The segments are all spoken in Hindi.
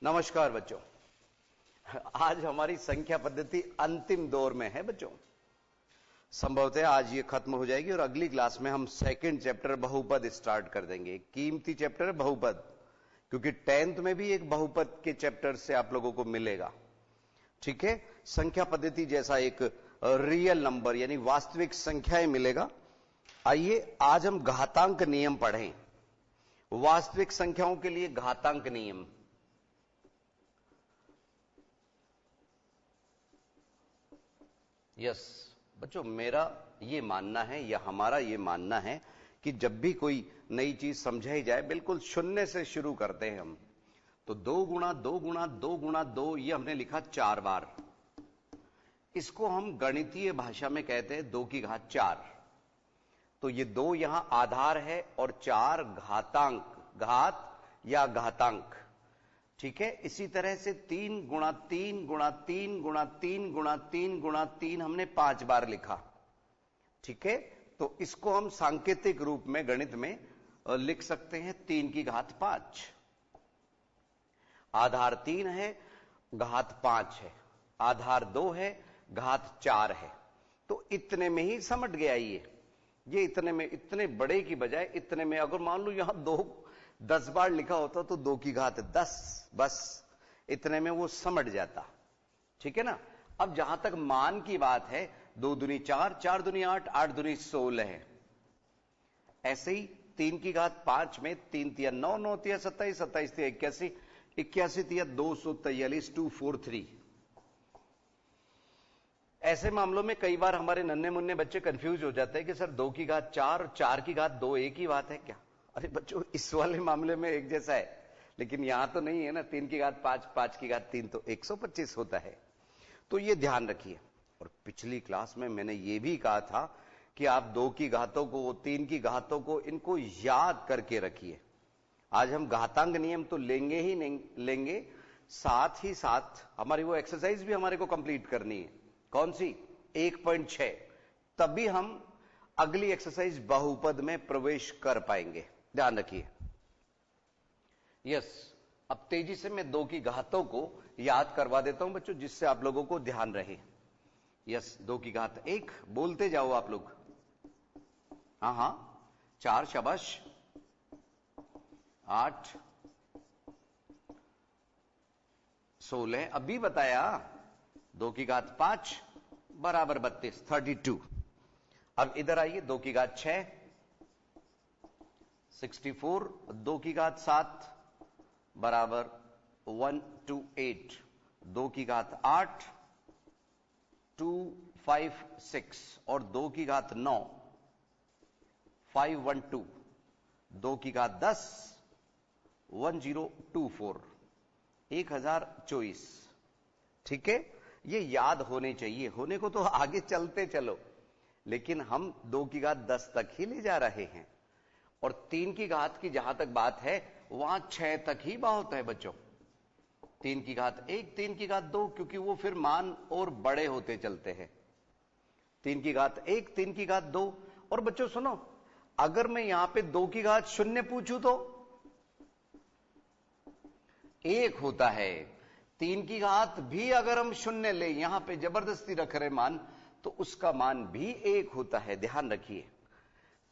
नमस्कार बच्चों। आज हमारी संख्या पद्धति अंतिम दौर में है बच्चों। संभवतः आज ये खत्म हो जाएगी और अगली क्लास में हम सेकंड चैप्टर बहुपद स्टार्ट कर देंगे। कीमती चैप्टर है बहुपद, क्योंकि 10th में भी एक बहुपद के चैप्टर से आप लोगों को मिलेगा। ठीक है, संख्या पद्धति जैसा एक रियल नंबर यानी वास्तविक संख्याएं मिलेगा। आइए आज हम घातांक नियम पढ़ें। वास्तविक संख्याओं के लिए घातांक नियम। यस बच्चों, मेरा ये मानना है या हमारा ये मानना है कि जब भी कोई नई चीज समझाई जाए बिल्कुल शून्य से शुरू करते हैं हम। तो 2 गुणा 2 गुणा 2 गुणा 2 ये हमने लिखा 4 बार। इसको हम गणितीय भाषा में कहते हैं 2 की घात 4। तो ये 2 यहां आधार है और 4 घातांक, घात या घातांक। ठीक है, इसी तरह से 3 गुणा 3 गुणा 3 गुणा 3 गुणा 3 गुणा 3 हमने 5 बार लिखा। ठीक है, तो इसको हम सांकेतिक रूप में गणित में लिख सकते हैं 3 की घात 5। आधार 3 है, घात 5 है, आधार 2 है, घात 4 है। तो इतने में ही समझ गया ये इतने में, इतने बड़े की बजाय इतने में। अगर मान लो यहां 10 बार लिखा होता तो 2 की घात 10, बस इतने में वो समझ जाता। ठीक है ना। अब जहां तक मान की बात है, 2 दूनी 4, 4 दूनी 8, 8 दूनी 16 है। ऐसे ही 3 की घात 5 में 3 तिया 9, 9 तिया 27, 27 तिया 81, 81 तिया 243, 243। ऐसे मामलों में कई बार हमारे नन्हे मुन्ने बच्चे कंफ्यूज हो जाते हैं कि सर 2 की घात 4 और 4 की घात 2 एक ही बात है क्या? अरे बच्चों, इस वाले मामले में एक जैसा है, लेकिन यहां तो नहीं है ना। 3 की घात 5, 5 की घात 3 तो 125 होता है। तो ये ध्यान रखिए। और पिछली क्लास में मैंने ये भी कहा था कि आप 2 की घातों को, 3 की घातों को, इनको याद करके रखिए। आज हम घातांक नियम तो लेंगे ही नहीं लेंगे, साथ ही साथ हमारी वो एक्सरसाइज भी हमारे को कंप्लीट करनी है। कौन सी? 1.6। तभी हम अगली एक्सरसाइज बहुपद में प्रवेश कर पाएंगे। ध्यान रखिए। यस, अब तेजी से मैं 2 की घातों को याद करवा देता हूं बच्चों, जिससे आप लोगों को ध्यान रहे। यस, 2 की घात 1 बोलते जाओ आप लोग। हाँ, 4 शाबाश, 8 16 अभी बताया। 2 की घात 5 बराबर 32, 32। अब इधर आइए, 2 की घात 6 64, 2 की घात 7 बराबर 128, 2 की घात 8 256 और 2 की घात 9 512, 2 की घात 10 1024, 1024। ठीक है, ये याद होने चाहिए। होने को तो आगे चलते चलो, लेकिन हम 2 की घात 10 तक ही ले जा रहे हैं। और 3 की घात की जहां तक बात है, वहां 6 तक ही बहुत है बच्चों। 3 की घात 1, 3 की घात 2, क्योंकि वो फिर मान और बड़े होते चलते हैं। 3 की घात 1, 3 की घात 2। और बच्चों सुनो, अगर मैं यहां पे 2 की घात 0 पूछूं तो 1 होता है। 3 की घात भी अगर हम 0 ले, यहां पे जबरदस्ती रख रहे मान, तो उसका मान भी 1 होता है। ध्यान रखिए।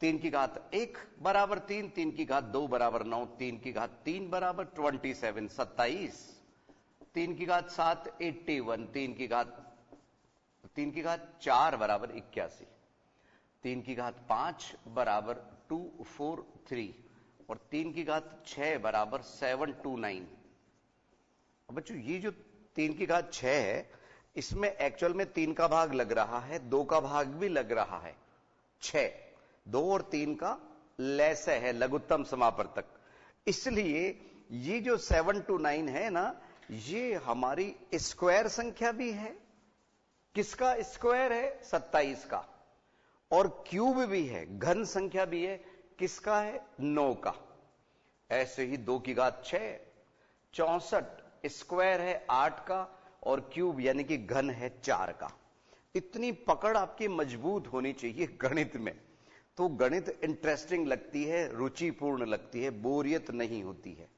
3 की घात 1 बराबर 3, 3 की घात 2 बराबर 9, 3 की घात 3 बराबर 27, 27। 3 की घात 7 81, 3 की घात 4 बराबर 81, 3 की घात 5 बराबर 243 और 3 की घात 6 बराबर 729। बच्चों, ये जो 3 की घात 6 है, इसमें एक्चुअल में 3 का भाग लग रहा है, 2 का भाग भी लग रहा है। 6, 2 और 3 का लैस है, लघुत्तम समापवर्तक। इसलिए ये जो 729 है ना, ये हमारी स्क्वायर संख्या भी है। किसका स्क्वायर है? 27 का। और क्यूब भी है, घन संख्या भी है। किसका है? 9 का। ऐसे ही 2 की घात 6 64, स्क्वायर है 8 का और क्यूब यानी कि घन है 4 का। इतनी पकड़ आपकी मजबूत होनी चाहिए गणित में, तो गणित इंटरेस्टिंग लगती है, रुचिपूर्ण लगती है, बोरियत नहीं होती है।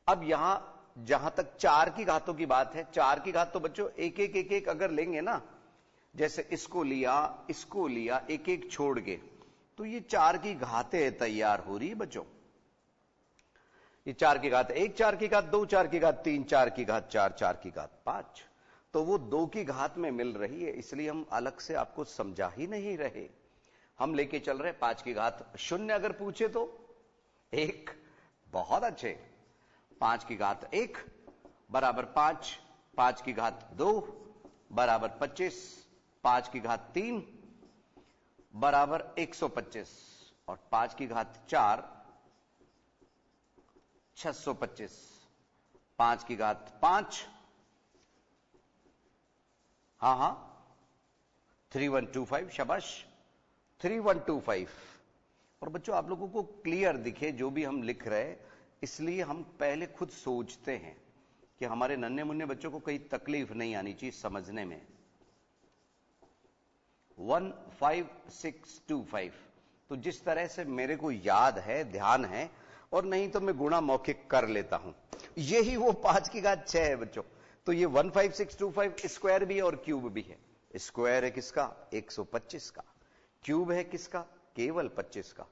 अब यहां जहां तक 4 की घातों की बात है, 4 की घात तो बच्चों एक एक अगर लेंगे ना, जैसे इसको लिया एक एक छोड़ के, तो ये 4 की घातें तैयार हो रही है बच्चों। ये 4 की घात 1, 4 की घात 2, 4 की घात 3, 4 की घात 4, 4 की घात 5, तो वो 2 की घात में मिल रही है, इसलिए हम अलग से आपको समझा ही नहीं रहे, हम लेके चल रहे 5 की घात 0 अगर पूछे तो 1, बहुत अच्छे। 5 की घात 1 बराबर 5, 5 की घात 2 बराबर 25, 5 की घात 3 बराबर 125 और 5 की घात 4 625, 5 की घात 5 हाँ 3125, शाबाश 3125। और बच्चों आप लोगों को क्लियर दिखे जो भी हम लिख रहे हैं, इसलिए हम पहले खुद सोचते हैं कि हमारे नन्हे मुन्ने बच्चों को कहीं तकलीफ नहीं आनी चाहिए समझने में। 15625, तो जिस तरह से मेरे को याद है, ध्यान है, और नहीं तो मैं गुणा मौखिक कर लेता हूं, यही वो 5 की घात 6 है बच्चों। तो ये 15625 स्क्वायर भी है और क्यूब भी है। स्क्वायर है किसका? 125 का। क्यूब है किसका? केवल 25 का।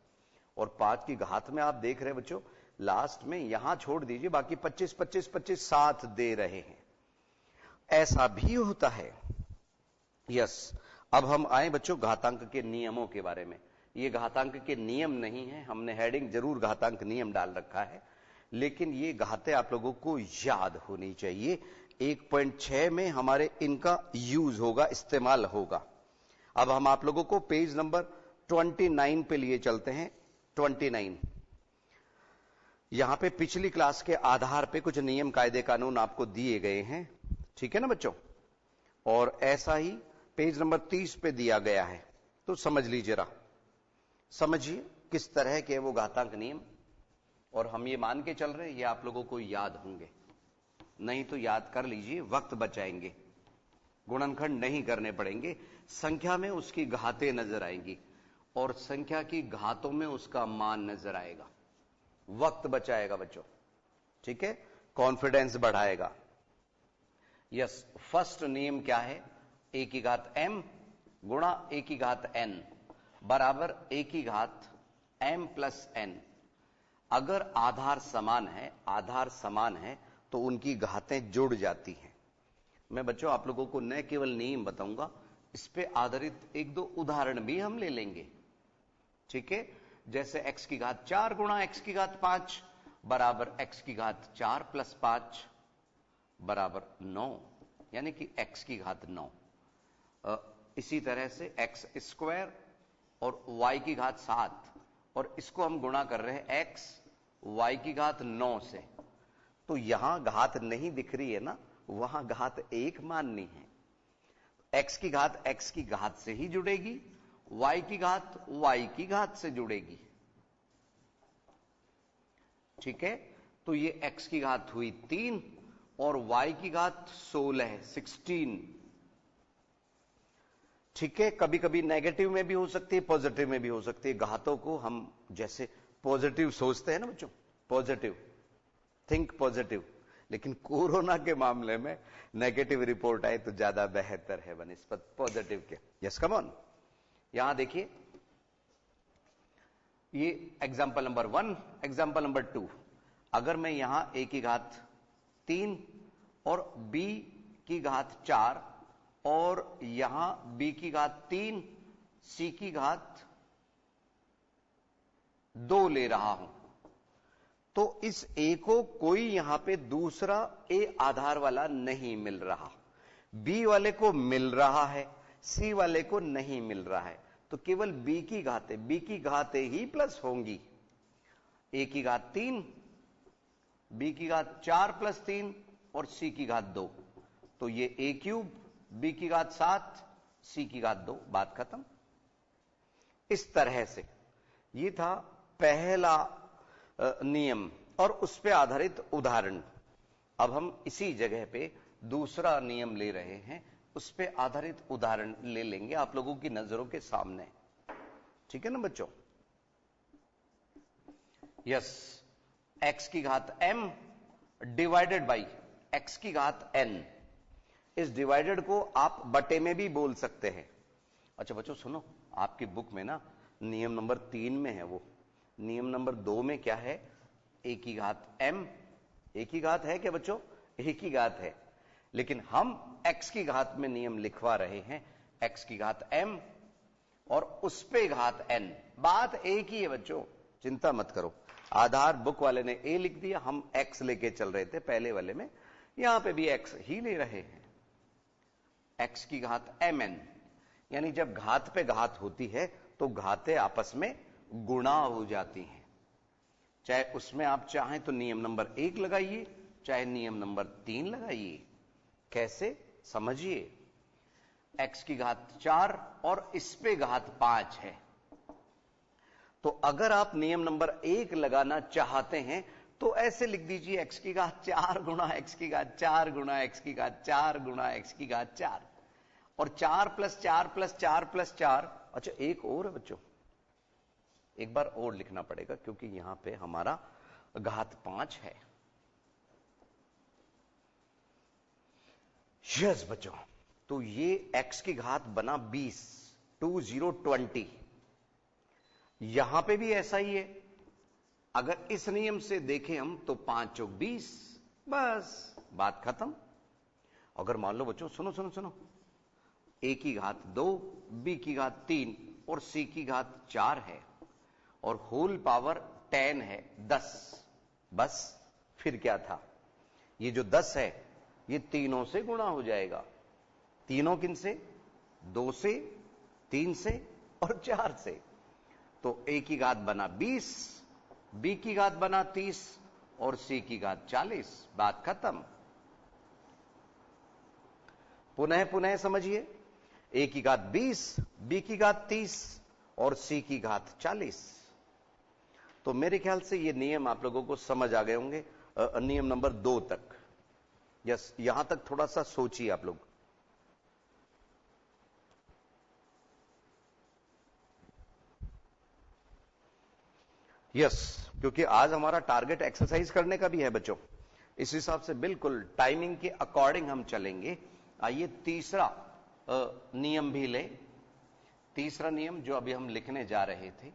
और 5 की घात में आप देख रहे हैं बच्चों, लास्ट में यहां छोड़ दीजिए, बाकी 25 25 25 साथ दे रहे हैं, ऐसा भी होता है। यस, अब हम आए बच्चों घातांक के नियमों के बारे में। ये घातांक के नियम नहीं है, हमने हेडिंग जरूर घातांक नियम डाल रखा है, लेकिन ये घातें आप लोगों को याद होनी चाहिए। 1.6 में हमारे इनका यूज होगा, इस्तेमाल होगा। अब हम आप लोगों को पेज नंबर 29 पे लिए चलते हैं। 29 यहां पे पिछली क्लास के आधार पे कुछ नियम कायदे कानून आपको दिए गए हैं, ठीक है ना बच्चों? और ऐसा ही पेज नंबर 30 पे दिया गया है, तो समझ लीजिए, जरा समझिए किस तरह के वो घातांक नियम। और हम ये मान के चल रहे हैं ये आप लोगों को याद होंगे, नहीं तो याद कर लीजिए, वक्त बचाएंगे, गुणनखंड नहीं करने पड़ेंगे, संख्या में उसकी घातें नजर आएंगी और संख्या की घातों में उसका मान नजर आएगा, वक्त बचाएगा बच्चों, ठीक है, कॉन्फिडेंस बढ़ाएगा। यस, फर्स्ट नियम क्या है? a की घात m गुणा a की घात n बराबर a की घात m प्लस n। अगर आधार समान है तो उनकी घातें जुड़ जाती हैं। मैं बच्चों आप लोगों को न केवल नियम बताऊंगा, इस पे आधारित एक दो उदाहरण भी हम ले लेंगे, ठीक है? जैसे x की घात 4 गुणा x की घात 5 बराबर x की घात 4 प्लस 5 बराबर 9, यानी कि x की घात 9। इसी तरह से x स्क्वायर और y की घात 7, और इसको हम गुणा कर रहे हैं x y की घात 9 से। तो यहां घात नहीं दिख रही है ना, वहां घात एक माननी है। x की घात x की घात से ही जुड़ेगी, y की घात y की घात से जुड़ेगी, ठीक है? तो ये x की घात हुई 3 और y की घात 16, ठीक है? कभी कभी नेगेटिव में भी हो सकती है, पॉजिटिव में भी हो सकती है। घातों को हम जैसे पॉजिटिव सोचते हैं ना बच्चों, पॉजिटिव, थिंक पॉजिटिव, लेकिन कोरोना के मामले में नेगेटिव रिपोर्ट आए तो ज्यादा बेहतर है बनिस्बत पॉजिटिव के। यस, कम ऑन, यहां देखिए, ये एग्जाम्पल नंबर 1, एग्जाम्पल नंबर 2। अगर मैं यहां a की घात 3 और b की घात 4 और यहां b की घात 3 c की घात 2 ले रहा हूं, तो इस a को कोई यहां पे दूसरा a आधार वाला नहीं मिल रहा, b वाले को मिल रहा है, c वाले को नहीं मिल रहा है, तो केवल b की घातें ही प्लस होंगी। a की घात 3, b की घात 4 प्लस 3 और c की घात 2, तो ये a क्यूब, b की घात 7, c की घात 2, बात खत्म। इस तरह से ये था पहला नियम और उस पे आधारित उदाहरण। अब हम इसी जगह पे दूसरा नियम ले रहे हैं, उस पे आधारित उदाहरण ले लेंगे आप लोगों की नजरों के सामने, ठीक है ना बच्चों? यस, x की घात m डिवाइडेड बाई x की घात n। इस डिवाइडेड को आप बटे में भी बोल सकते हैं। अच्छा बच्चों सुनो, आपकी बुक में ना नियम नंबर 3 में है वो, नियम नंबर 2 में क्या है, a की घात m। एक ही घात है क्या बच्चों? एक ही घात है, लेकिन हम x की घात में नियम लिखवा रहे हैं x की घात m और उस पे घात n। बात एक ही है बच्चों, चिंता मत करो। आधार बुक वाले ने a लिख दिया, हम x लेके चल रहे थे पहले वाले में, यहां पे भी x ही ले रहे हैं, x की घात mn। यानी जब घात पे घात होती है तो घातें आपस में गुणा हो जाती हैं। चाहे उसमें आप चाहें तो नियम नंबर 1 लगाइए, चाहे नियम नंबर 3 लगाइए। कैसे समझिए, x की घात 4 और इस पे घात 5 है, तो अगर आप नियम नंबर 1 लगाना चाहते हैं तो ऐसे लिख दीजिए x की घात 4 गुणा x की घात 4 गुणा x की घात 4 गुणा x की घात 4, और 4 प्लस 4 प्लस 4 प्लस 4। अच्छा एक और है बच्चों, एक बार और लिखना पड़ेगा क्योंकि यहां पे हमारा घात 5 है। यस बच्चों, तो ये x की घात बना 20, 20 यहां पे भी ऐसा ही है। अगर इस नियम से देखें हम तो 5 चौक 20, बस बात खत्म। अगर मान लो बच्चों सुनो सुनो सुनो, a की घात 2, b की घात 3 और c की घात 4 है और होल पावर 10 है 10, बस फिर क्या था, ये जो 10 है ये तीनों से गुणा हो जाएगा। तीनों किन से? 2 से, 3 से और 4 से। तो a की घात बना 20, b की घात बना 30 और c की घात 40, बात खत्म। पुनः पुनः समझिए, a की घात 20, b की घात 30 और c की घात 40। तो मेरे ख्याल से ये नियम आप लोगों को समझ आ गए होंगे, नियम नंबर 2 तक। यस, यहां तक थोड़ा सा सोचिए आप लोग। यस, क्योंकि आज हमारा टारगेट एक्सरसाइज करने का भी है बच्चों, इस हिसाब से बिल्कुल टाइमिंग के अकॉर्डिंग हम चलेंगे। आइए तीसरा नियम भी ले, तीसरा नियम जो अभी हम लिखने जा रहे थे,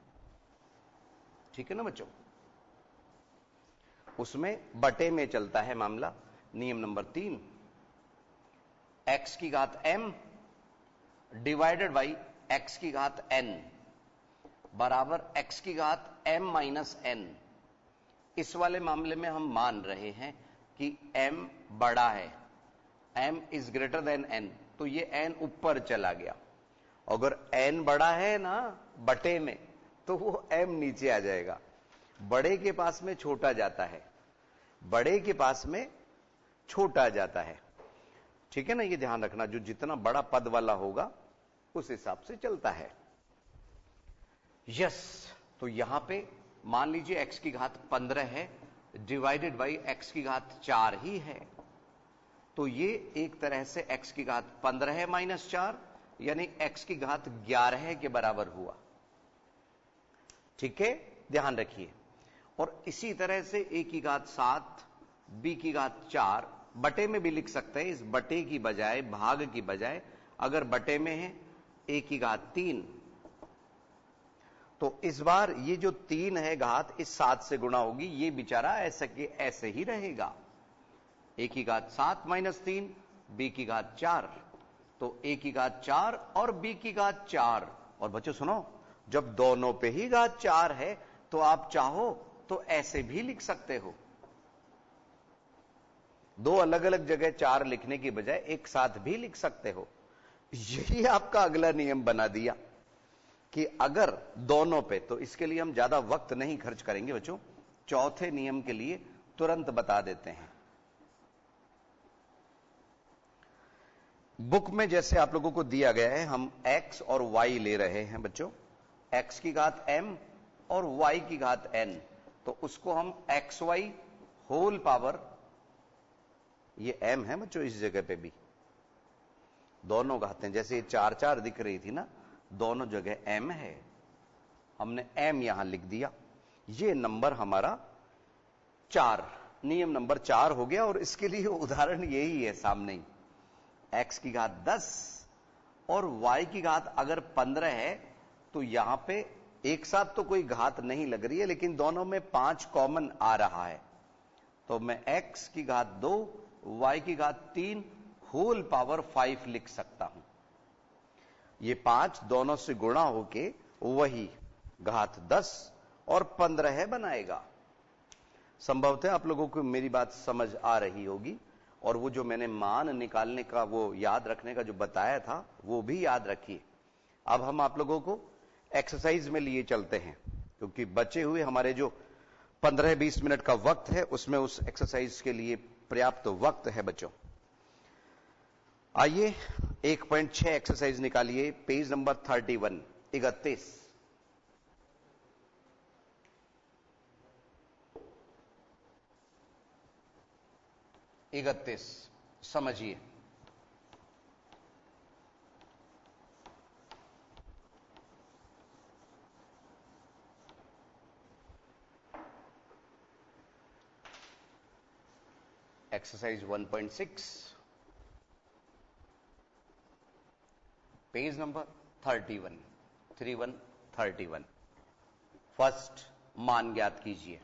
ठीक है ना बच्चों, उसमें बटे में चलता है मामला। नियम नंबर 3, x की घात m डिवाइडेड बाई x की घात n बराबर x की घात m माइनस n। इस वाले मामले में हम मान रहे हैं कि m बड़ा है, m is greater than n, तो ये n ऊपर चला गया। अगर n बड़ा है ना बटे में तो वो m नीचे आ जाएगा, बड़े के पास में छोटा जाता है, बड़े के पास में छोटा जाता है, ठीक है ना, ये ध्यान रखना, जो जितना बड़ा पद वाला होगा उस हिसाब से चलता है। यस, तो यहां पे मान लीजिए x की घात 15 है डिवाइडेड बाई x की घात 4 ही है, तो ये एक तरह से x की घात 15 है माइनस 4, यानी x की घात 11 के बराबर हुआ। ठीक है, ध्यान रखिए। और इसी तरह से a की घात 7, b की घात 4 बटे में भी लिख सकते हैं, इस बटे की बजाय, भाग की बजाय अगर बटे में है a की घात 3, तो इस बार ये जो 3 है घात इस 7 से गुणा होगी, ये बेचारा ऐसे के ऐसे ही रहेगा। a की घात 7 माइनस 3, b की घात 4, तो a की घात 4 और b की घात 4। और बच्चों सुनो, जब दोनों पे ही घात 4 है तो आप चाहो तो ऐसे भी लिख सकते हो, दो अलग अलग जगह 4 लिखने की बजाय एक साथ भी लिख सकते हो। यही आपका अगला नियम बना दिया कि अगर दोनों पे, तो इसके लिए हम ज्यादा वक्त नहीं खर्च करेंगे बच्चों, चौथे नियम के लिए तुरंत बता देते हैं। बुक में जैसे आप लोगों को दिया गया है, हम x और y ले रहे हैं बच्चों, x की घात m और y की घात n, तो उसको हम xy होल पावर, ये m है बच्चों इस जगह पे भी, दोनों घातें जैसे 4 4 दिख रही थी ना, दोनों जगह m है, हमने m यहां लिख दिया। ये नंबर हमारा 4 नियम नंबर 4 हो गया, और इसके लिए उदाहरण यही है सामने ही। x की घात 10 और y की घात अगर 15 है तो यहां पे एक साथ तो कोई घात नहीं लग रही है, लेकिन दोनों में 5 कॉमन आ रहा है। तो मैं x की घात 2 y की घात 3 होल पावर 5 लिख सकता हूं। ये 5 दोनों से गुणा होके वही घात 10 और 15 बनाएगा। संभवतः आप लोगों को मेरी बात समझ आ रही होगी, और वो जो मैंने मान निकालने का, वो याद रखने का जो बताया था, वो भी याद रखिए। अब हम आप लोगों को एक्सरसाइज में लिए चलते हैं, क्योंकि बचे हुए हमारे जो 15-20 मिनट का वक्त है उसमें उस एक्सरसाइज के लिए पर्याप्त वक्त है बच्चों। आइए 1.6 एक्सरसाइज निकालिए, पेज नंबर 31, 31 समझिए। Exercise 1.6 page number 31। फर्स्ट मान ज्ञात कीजिए।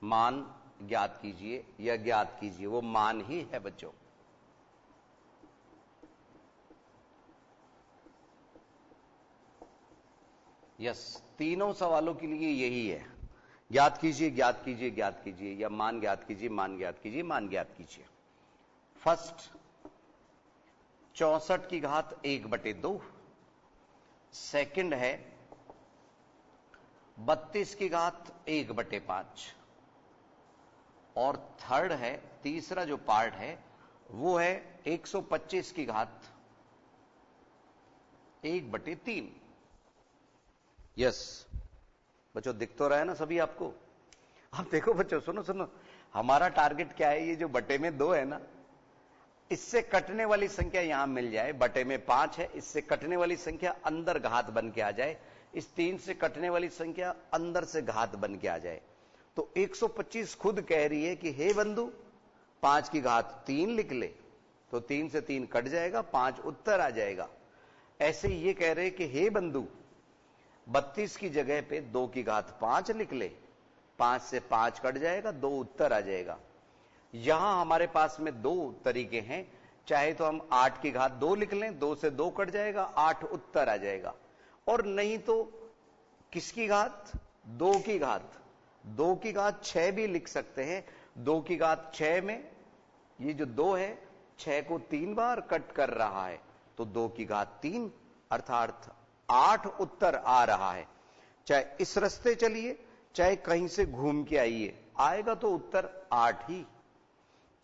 मान ज्ञात कीजिए या ज्ञात कीजिए, वो मान ही है बच्चों। यस, तीनों सवालों के लिए यही है। ज्ञात कीजिए, ज्ञात कीजिए, ज्ञात कीजिए, या मान ज्ञात कीजिए, मान ज्ञात कीजिए, मान ज्ञात कीजिए। फर्स्ट 64 की घात 1/2। सेकंड है 32 की घात 1/5। और थर्ड है, तीसरा जो पार्ट है वो है 125 की घात 1/3। यस बच्चों, दिख तो रहा है ना सभी आपको? अब देखो बच्चों, सुनो सुनो, हमारा टारगेट क्या है? ये जो बटे में 2 है ना, इससे कटने वाली संख्या यहां मिल जाए। बटे में 5 है, इससे कटने वाली संख्या अंदर घात बन के आ जाए। इस 3 से कटने वाली संख्या अंदर से घात बन के आ जाए। तो 125 खुद कह रही है कि हे बंधु 5 की घात 3 लिख ले, तो 3 से 3 कट जाएगा, 5 उत्तर आ जाएगा। ऐसे ही ये कह रहे कि हे बंधु 32 की जगह पे 2 की घात 5 लिख ले, 5 से 5 कट जाएगा, 2 उत्तर आ जाएगा। यहां हमारे पास में 2 तरीके हैं। चाहे तो हम 8 की घात 2 लिख लें, 2 से 2 कट जाएगा, 8 उत्तर आ जाएगा। और नहीं तो किसकी घात? 2 की घात। 2 की घात 6 भी लिख सकते हैं। 2 की घात 6 में ये जो 2 है 6 को 3 बार कट कर रहा है, तो 2 की घात 3 अर्थात 8 उत्तर आ रहा है। चाहे इस रास्ते चलिए, चाहे कहीं से घूम के आइए, आएगा तो उत्तर 8 ही।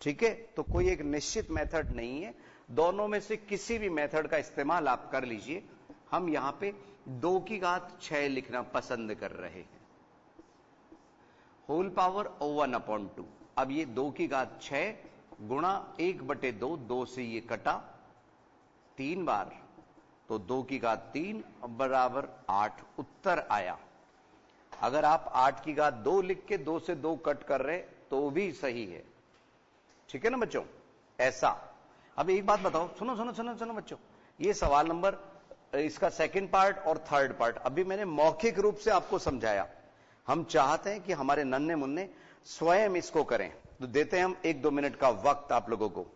ठीक है, तो कोई एक निश्चित मेथड नहीं है, दोनों में से किसी भी मेथड का इस्तेमाल आप कर लीजिए। हम यहां पे 2 की घात 6 लिखना पसंद कर रहे हैं। Whole power 1/2। अब ये 2 की घात 6 गुणा 1/2, 2 से ये कटा 3 बार, तो 2 की घात 3 बराबर 8 उत्तर आया। अगर आप 8 की घात 2 लिख के 2 से 2 कट कर रहे तो भी सही है। ठीक है ना बच्चों? ऐसा। अब एक बात बताओ, सुनो सुनो सुनो सुनो बच्चों, ये सवाल नंबर, इसका सेकंड पार्ट और थर्ड पार्ट अभी मैंने मौखिक रूप से आपको समझाया। हम चाहते हैं कि हमारे नन्हे मुन्ने स्वयं इसको करें, तो देते हैं हम 1-2 मिनट का वक्त आप लोगों को।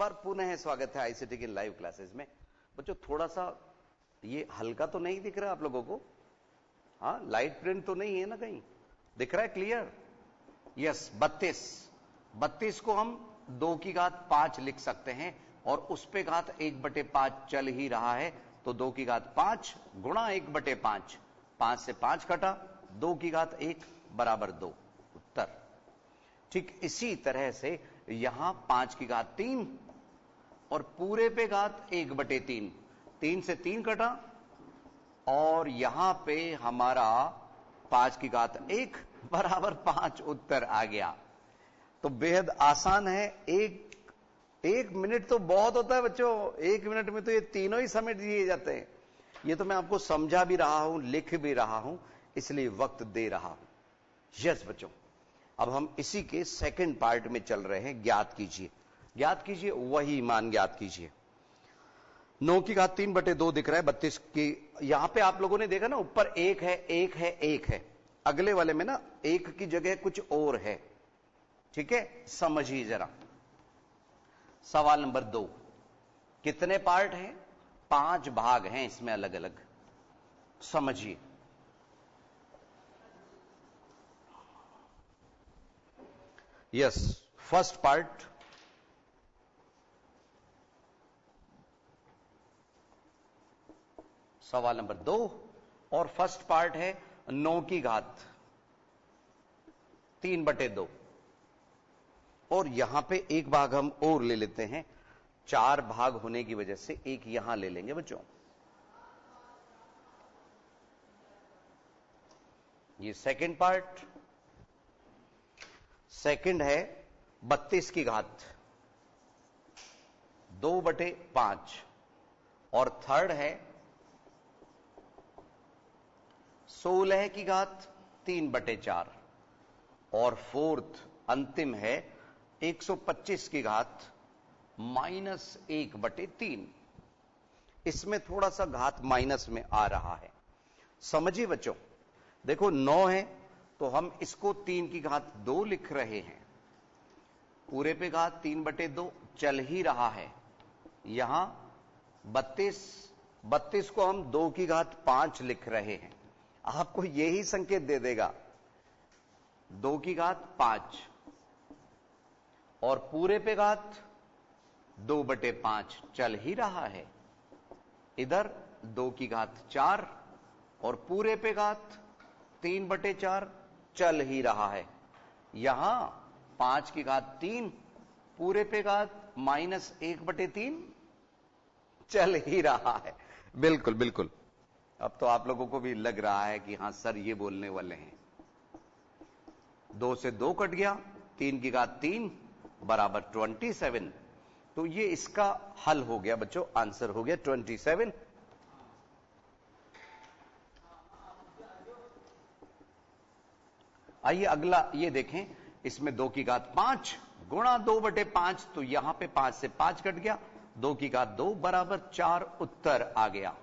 बार पुनः स्वागत है आईसीटी की लाइव क्लासेस में। बच्चों थोड़ा सा ये हल्का तो नहीं दिख रहा है आप लोगों को? हाँ, लाइट प्रिंट तो नहीं है ना, कहीं दिख रहा है क्लियर? यस, 32 को हम 2 की घात 5 लिख सकते हैं और उस पे घात 1/5 चल ही रहा है, तो 2 की घात 5 गुणा 1/5, 5 से 5 कटा, 2 की घात 1 बराबर 2, उत्तर। ठीक इसी तरह से यहां 5 की घात 3 और पूरे पे घात 1/3, 3 से 3 कटा और यहां पे हमारा 5 की घात 1 बराबर 5, उत्तर आ गया। तो बेहद आसान है। एक मिनट तो बहुत होता है बच्चों, 1 मिनट में तो ये तीनों ही समेट दिए जाते हैं। ये तो मैं आपको समझा भी रहा हूं, लिख भी रहा हूं, इसलिए वक्त दे रहा हूं। यस बच्चों, अब हम इसी के सेकंड पार्ट में चल रहे हैं। ज्ञात कीजिए वही मान ज्ञात कीजिए। 9 की घात 3/2 दिख रहा है 32 की। यहां पे आप लोगों ने देखा ना, ऊपर 1 है, 1 है, 1 है। अगले वाले में ना 1 की जगह कुछ और है। ठीक है, समझिए जरा। सवाल नंबर 2, कितने पार्ट हैं? 5 भाग हैं इसमें अलग अलग। समझिए। यस, फर्स्ट पार्ट, सवाल नंबर 2 और फर्स्ट पार्ट है 9 की घात 3/2 और यहां पे एक भाग हम और ले लेते हैं। 4 भाग होने की वजह से एक यहां ले लेंगे बच्चों। ये सेकंड पार्ट, सेकंड है 32 की घात 2/5 और थर्ड है 16 की घात 3/4 और फोर्थ अंतिम है 125 की घात -1/3। इसमें थोड़ा सा घात माइनस में आ रहा है। समझिए बच्चों, देखो 9 है तो हम इसको 3 की घात 2 लिख रहे हैं। पूरे पे घात 3/2 चल ही रहा है। यहां 32 को हम 2 की घात 5 लिख रहे हैं। आपको यही संकेत दे देगा, 2 की घात 5 और पूरे पे घात 2/5 चल ही रहा है। इधर 2 की घात 4 और पूरे पे घात 3/4 चल ही रहा है। यहां 5 की घात 3 पूरे पे घात -1/3 चल ही रहा है। बिल्कुल बिल्कुल, अब तो आप लोगों को भी लग रहा है कि हां सर ये बोलने वाले हैं। 2 से 2 कट गया, 3 की घात 3 बराबर 27। तो ये इसका हल हो गया बच्चों, आंसर हो गया 27। आइए अगला ये देखें, इसमें 2 की घात 5 गुणा 2/5, तो यहां पे 5 से 5 कट गया, 2 की घात 2 बराबर 4, उत्तर आ गया।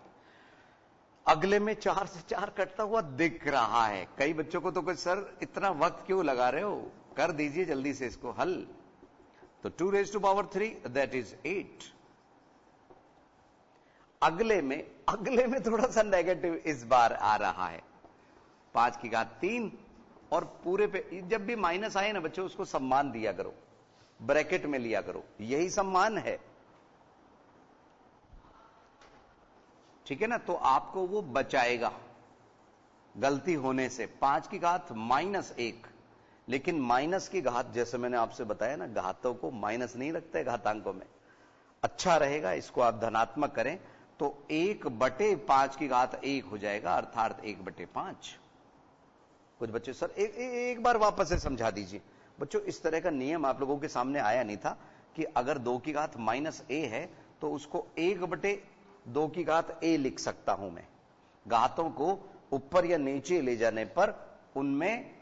अगले में 4 से 4 कटता हुआ दिख रहा है। कई बच्चों को तो कुछ सर इतना वक्त क्यों लगा रहे हो, कर दीजिए जल्दी से इसको हल। तो 2⁻³ दैट इज 8। अगले में थोड़ा सा नेगेटिव इस बार आ रहा है। 5 की घात 3 और पूरे पे, जब भी माइनस आए ना बच्चों उसको सम्मान दिया करो, ब्रैकेट में लिया करो, यही सम्मान है। ठीक है ना, तो आपको वो बचाएगा गलती होने से। 5 की घात -1, लेकिन माइनस की घात, जैसे मैंने आपसे बताया ना, घातों को माइनस नहीं रखते घातांकों में। अच्छा रहेगा इसको आप धनात्मक करें तो 1/5 की घात 1 हो जाएगा, अर्थात 1/5। कुछ बच्चे सर एक बार वापस से समझा दीजिए। बच्चों इस तरह का नियम आप लोगों के सामने आया नहीं था कि अगर 2 की घात -a है तो उसको 1/2 की घात a लिख सकता हूं मैं। घातों को ऊपर या नीचे ले जाने पर उनमें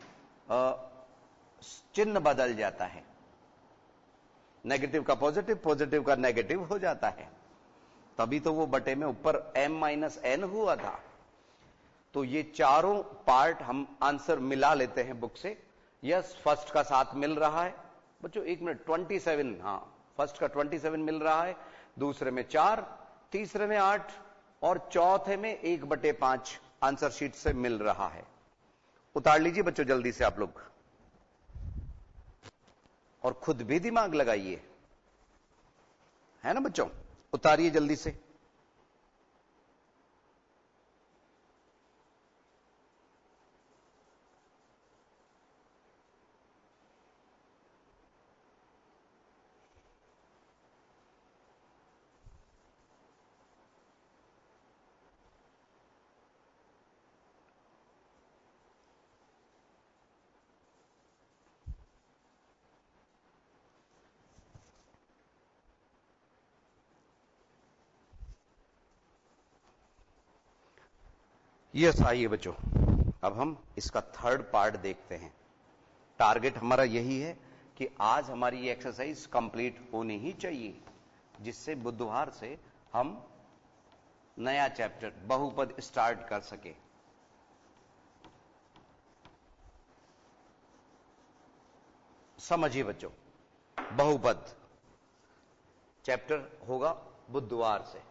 चिन्ह बदल जाता है, नेगेटिव का पॉजिटिव, पॉजिटिव का नेगेटिव हो जाता है। तभी तो वो बटे में ऊपर m-n हुआ था। तो ये चारों पार्ट हम आंसर मिला लेते हैं बुक से। यस, फर्स्ट का साथ मिल रहा है बच्चों। 1 मिनट, 27, हाँ फर्स्ट का 27 मिल रहा है, दूसरे में 4, तीसरे में 8 और चौथे में 1/5 आंसर शीट से मिल रहा है। उतार लीजिए बच्चों जल्दी से आप लोग, और खुद भी दिमाग लगाइए, है ना बच्चों, उतारिए जल्दी से। यस, आइए बच्चों, अब हम इसका थर्ड पार्ट देखते हैं। टारगेट हमारा यही है कि आज हमारी ये एक्सरसाइज कंप्लीट होनी ही चाहिए, जिससे बुधवार से हम नया चैप्टर बहुपद स्टार्ट कर सके। समझिए बच्चों, बहुपद चैप्टर होगा बुधवार से।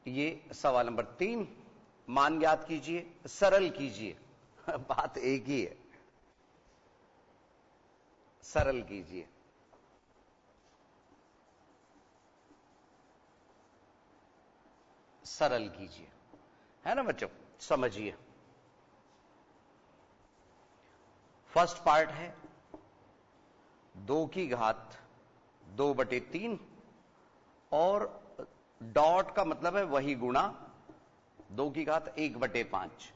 ये सवाल नंबर 3, मान ज्ञात कीजिए, सरल कीजिए। बात एक ही है, सरल कीजिए। सरल कीजिए, है ना बच्चों, समझिए। फर्स्ट पार्ट है 2 की घात 2/3 और डॉट का मतलब है वही गुणा 2 की घात 1/5।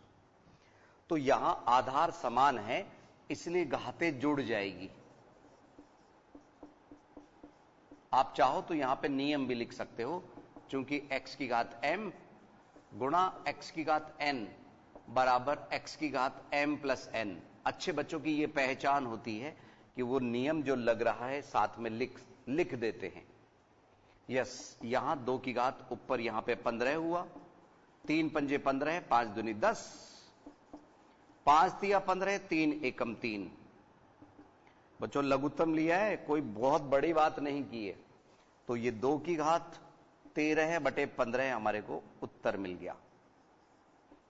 तो यहां आधार समान है, इसलिए घातें जुड़ जाएगी। आप चाहो तो यहां पे नियम भी लिख सकते हो, क्योंकि x की घात m गुणा x की घात n बराबर x की घात m प्लस n। अच्छे बच्चों की यह पहचान होती है कि वो नियम जो लग रहा है साथ में लिख देते हैं। यस, यहां 2 की घात ऊपर यहां पे 15 हुआ, 3 पंजे 15, 5 दूनी 10, 5 तिया 15, 3 एकम 3। बच्चों लघुत्तम लिया है, कोई बहुत बड़ी बात नहीं की है। तो ये 2 की घात 13/15 हमारे को उत्तर मिल गया।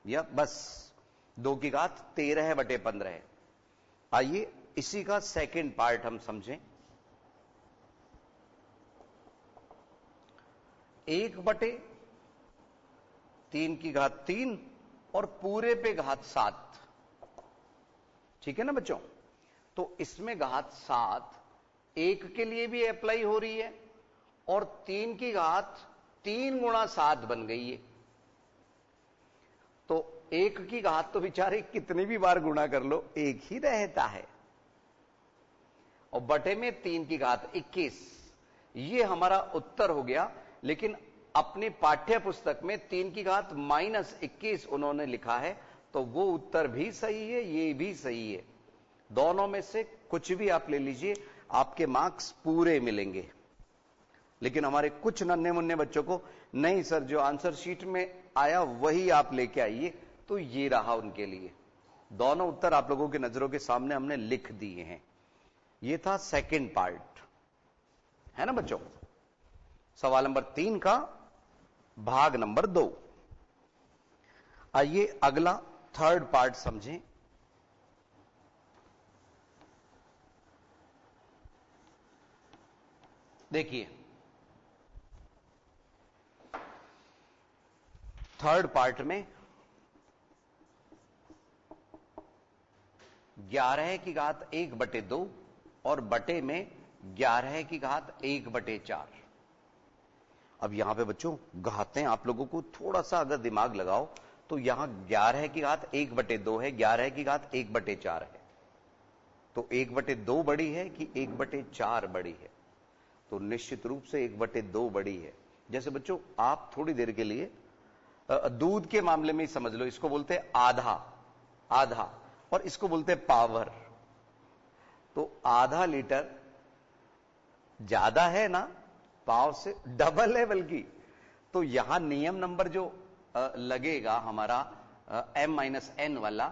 या बस 2 की घात 13/15। आइए इसी का सेकंड पार्ट हम समझें। 1/3 की घात 3 और पूरे पे घात 7। ठीक है ना बच्चों, तो इसमें घात 7 1 के लिए भी अप्लाई हो रही है और 3 की घात 3 गुणा 7 बन गई है। तो 1 की घात तो बेचारे कितनी भी बार गुणा कर लो एक ही रहता है, और बटे में 3 की घात 21। ये हमारा उत्तर हो गया। लेकिन अपने पाठ्य पुस्तक में 3 की घात -21 उन्होंने लिखा है, तो वो उत्तर भी सही है, ये भी सही है। दोनों में से कुछ भी आप ले लीजिए, आपके मार्क्स पूरे मिलेंगे। लेकिन हमारे कुछ नन्हे मुन्ने बच्चों को नहीं सर, जो आंसर शीट में आया वही आप लेके आइए, तो ये रहा उनके लिए। दोनों उत्तर आप लोगों की नजरों के सामने हमने लिख दिए हैं। ये था सेकंड पार्ट, है ना बच्चों। सवाल नंबर 3 का भाग नंबर 2। आइए अगला थर्ड पार्ट समझें। देखिए थर्ड पार्ट में 11 की घात 1/2 और बटे में 11 की घात 1/4। अब यहां पे बच्चों घातें आप लोगों को थोड़ा सा अगर दिमाग लगाओ तो यहां 11 की घात 1/2 है, 11 की घात 1/4 है। तो 1/2 बड़ी है कि 1/4 बड़ी है? तो निश्चित रूप से 1/2 बड़ी है। जैसे बच्चों आप थोड़ी देर के लिए दूध के मामले में ही समझ लो, इसको बोलते हैं आधा आधा और इसको बोलते हैं पावर। तो आधा लीटर ज्यादा है ना, पाव से डबल है बल्कि। तो यहां नियम नंबर जो लगेगा हमारा m-n वाला,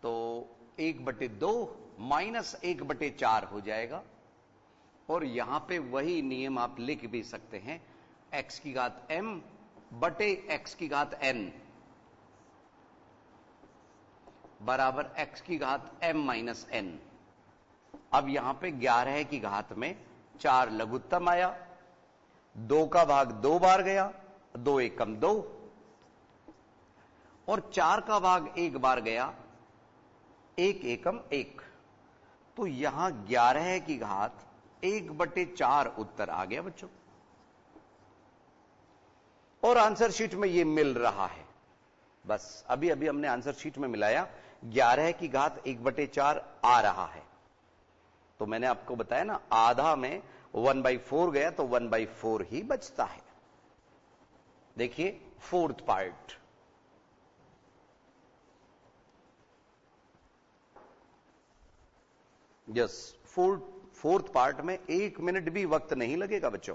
तो 1/2 -1/4 हो जाएगा। और यहां पे वही नियम आप लिख भी सकते हैं, x की घात m बटे x की घात n बराबर x की घात m माइनस n। अब यहां पे 11 की घात में 4 लघुत्तम आया, 2 का भाग 2 बार गया, 2 एकम 2, और 4 का भाग 1 बार गया, 1 एकम 1। तो यहां 11 की घात 1/4 उत्तर आ गया बच्चों, और आंसर शीट में ये मिल रहा है। बस अभी अभी हमने आंसर शीट में मिलाया, 11 की घात 1/4 आ रहा है। तो मैंने आपको बताया ना, आधा में 1/4 गया तो 1/4 ही बचता है। देखिए fourth part, yes fourth part में 1 मिनट भी वक्त नहीं लगेगा बच्चों,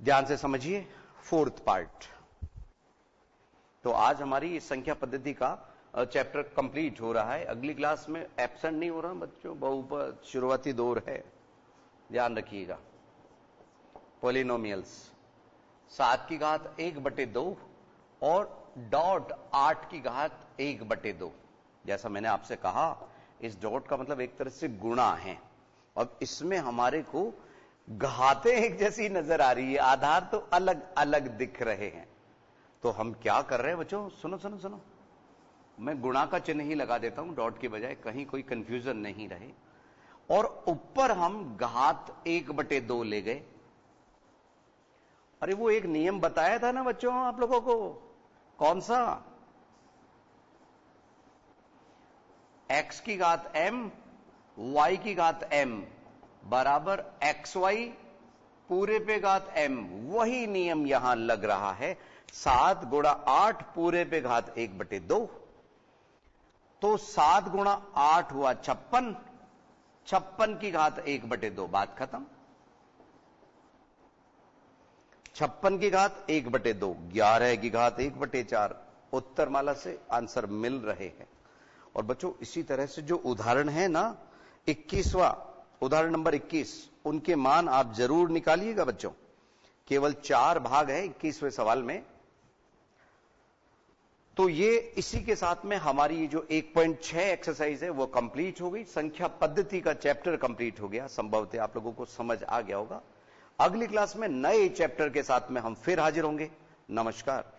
ध्यान से समझिए फोर्थ पार्ट। तो आज हमारी संख्या पद्धति का चैप्टर कंप्लीट हो रहा है। अगली क्लास में एब्सेंट नहीं हो रहा बच्चों, बहुपद शुरुआती दौर है, ध्यान रखिएगा। पॉलिनोमियल्स 7 की घात 1/2 और डॉट 8 की घात 1/2। जैसा मैंने आपसे कहा, इस डॉट का मतलब एक तरह से गुणा है, और इसमें हमारे को घातें एक जैसी नजर आ रही है, आधार तो अलग अलग दिख रहे हैं। तो हम क्या कर रहे हैं बच्चों, सुनो सुनो सुनो, मैं गुणा का चिन्ह ही लगा देता हूं डॉट के बजाय, कहीं कोई कंफ्यूजन नहीं रहे। और ऊपर हम घात 1/2 ले गए। अरे वो एक नियम बताया था ना बच्चों आप लोगों को, कौन सा? x की घात m y की घात m बराबर xy पूरे पे घात m। वही नियम यहां लग रहा है, 7 गुणा 8 पूरे पे घात 1/2। तो 7 गुणा 8 हुआ 56, 56 की घात 1/2, बात खत्म। 56 की घात 1/2, 11 की घात 1/4 उत्तर माला से आंसर मिल रहे हैं। और बच्चों इसी तरह से जो उदाहरण है ना, 21वां उदाहरण नंबर 21, उनके मान आप जरूर निकालिएगा बच्चों। केवल 4 भाग है 21वें सवाल में। तो ये इसी के साथ में हमारी ये जो 1.6 एक्सरसाइज है वो कंप्लीट हो गई, संख्या पद्धति का चैप्टर कंप्लीट हो गया। संभवतः आप लोगों को समझ आ गया होगा। अगली क्लास में नए चैप्टर के साथ में हम फिर हाजिर होंगे। नमस्कार।